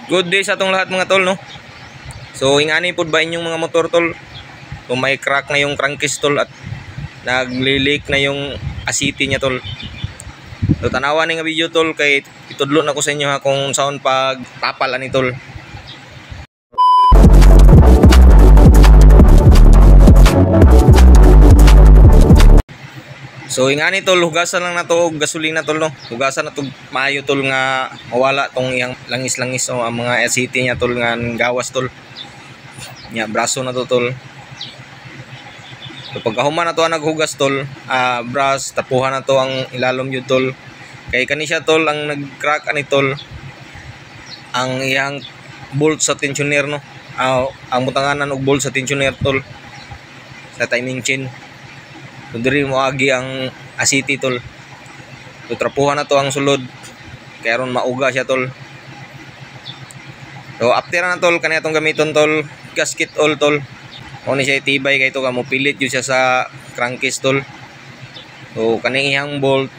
Good day sa atong lahat mga tol, no? So ingani pod ba inyong mga motor tol? Kung may crack na yung crankcase tol at nagli-leak na yung asiti niya tol. So tanawan ni nga video tol kay itudlo na ko sa inyo ha kung saan pag tapal ani tol. So ingani tol, hugasan lang na to og gasolina tol, no. Hugasan na to maayo tol nga mawala tong iyang langis-langis o ang mga asiti niya tol nga gawas tol. Nya braso na to tol. So pagkahuman na to naghugas tol, brush tapuhan na to ang ilalom yun tol. Kay kani siya tol ang nag-crack ani tol. Ang iyang bolt sa tensioner, no. Ang butanganan og bolt sa tensioner tol. Sa timing chain. So diri mo agi ang asiti tol. So trapuhan na to ang sulod. Kaya ron mauga siya tol. So after na tol kani atong gamiton tol, gasket oil tol. O ni siya tibay kay to ka mo pilit jud siya sa crankcase tol. So kaning iyang bolt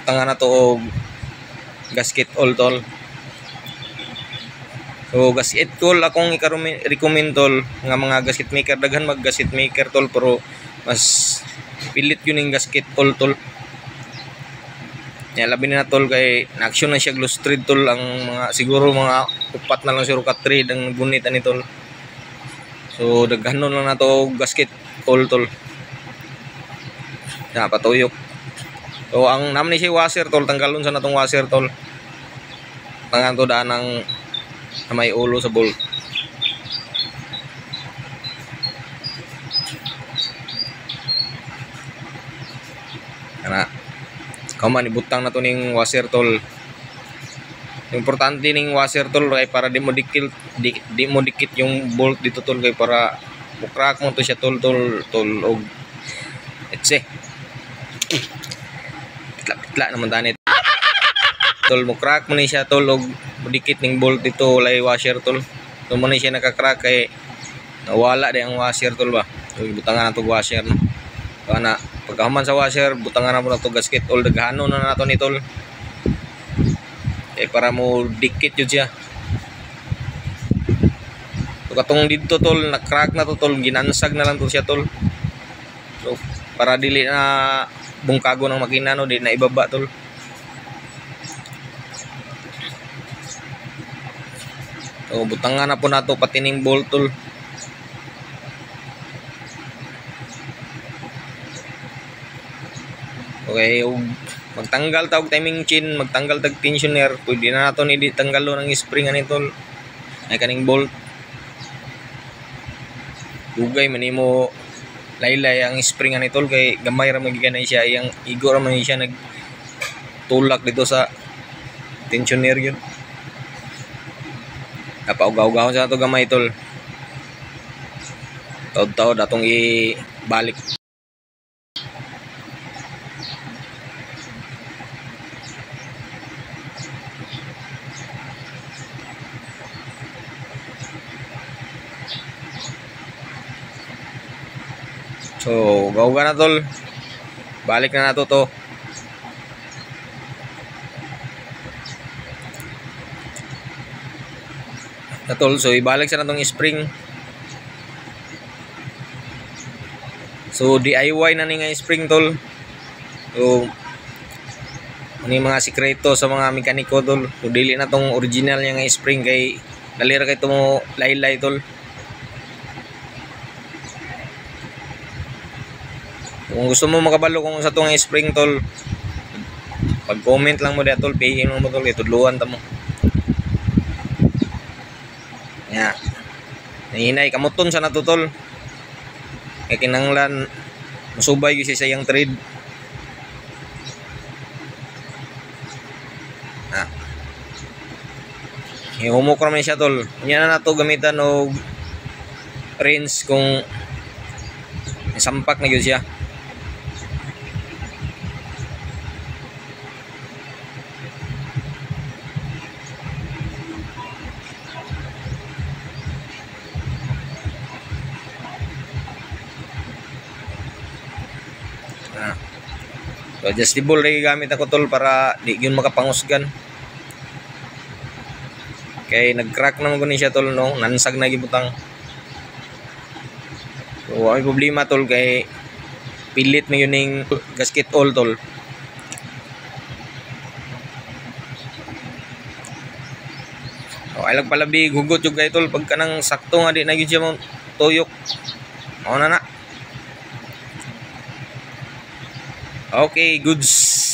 tanga na to og gasket oil tol. So gasket oil akong i-recommend tol nga mga gasket maker, daghan mag gasket maker tol pero mas pilit yun yung gasket oil tol. Labi na tol kay na-action na siya gloss thread tol. Ang mga siguro mga upat na lang siguro ka thread ang gunit ani tol. So daghanon lang na to gasket oil tol. Patuyok. So ang naman ni siya washer tol, tanggalon sa natong washer tol. Tangan to daan ng may ulo sa bolt. Kana kauman ibutang na to ning washer tol. Importante ning washer tol kay para di mo dikit yung bolt dito tol kay para mukrak mo to siya tol og etse. Pitla naman tanit. Tol mukrak mo ni siya tol og dikit ning bolt dito lay washer tol. So mo ni siya nakakrak kay nawala di ang washer tol ba. So ibutangan na to washer no. So ana pagkahuman sa washer, butangan na mo na to gasket oil, daghano na nato ni tol. Eh para mo dikit yun siya. So katong dito tol, na-crack na to tol, ginansag na lang to siya tol. So para dili na bungkago ng makina no, di na ibaba tol. So butangan na po nato pati ning bolt tol. Okay, magtanggal tawag timing chain, magtanggal tag tensioner, pwede na nato ni tanggalo ng spring ani tol. Ay kaning bolt. Dugay man nimo laylay ang spring ani tol kay gamay ra magiganay siya, iyang igo ra man siya nagtulak dito sa tensioner yun. Napaugaw-gawon sa ato gamay tol. Taod-taod atong ibalik. So, gawga na tol. Balik na nato to. Tol, so ibalik sa natong spring. So, DIY na ni nga spring tol. So, ano yung mga sikreto sa mga mekaniko tol. So, dili na tong original niya nga spring kay dalira kay ito mo laylay tol. Kung gusto mo makabalo kung sa itong spring tol, pag-comment lang mo dito tol, PM mo tol, itudluan ta mo. Nya. Nahinay kamuton sa nato tol. Kay kinanglan masubay gyud siya sa iyang thread. Ihumok ra man siya tol. Nya na nato gamitan og rinse kung sampak na gyud siya. So adjustable ray gamit ako tol para di gyud makapangusgan. Kay nag-crack naman guni siya tol no, nansag na gibutang. So ay problema tol kay pilit may yun ning gasket all tol. So ay palabi hugot yung kay tol pagka nang sakto nga di na gyud siya mo tuyok. Mao na na. Okay, goods.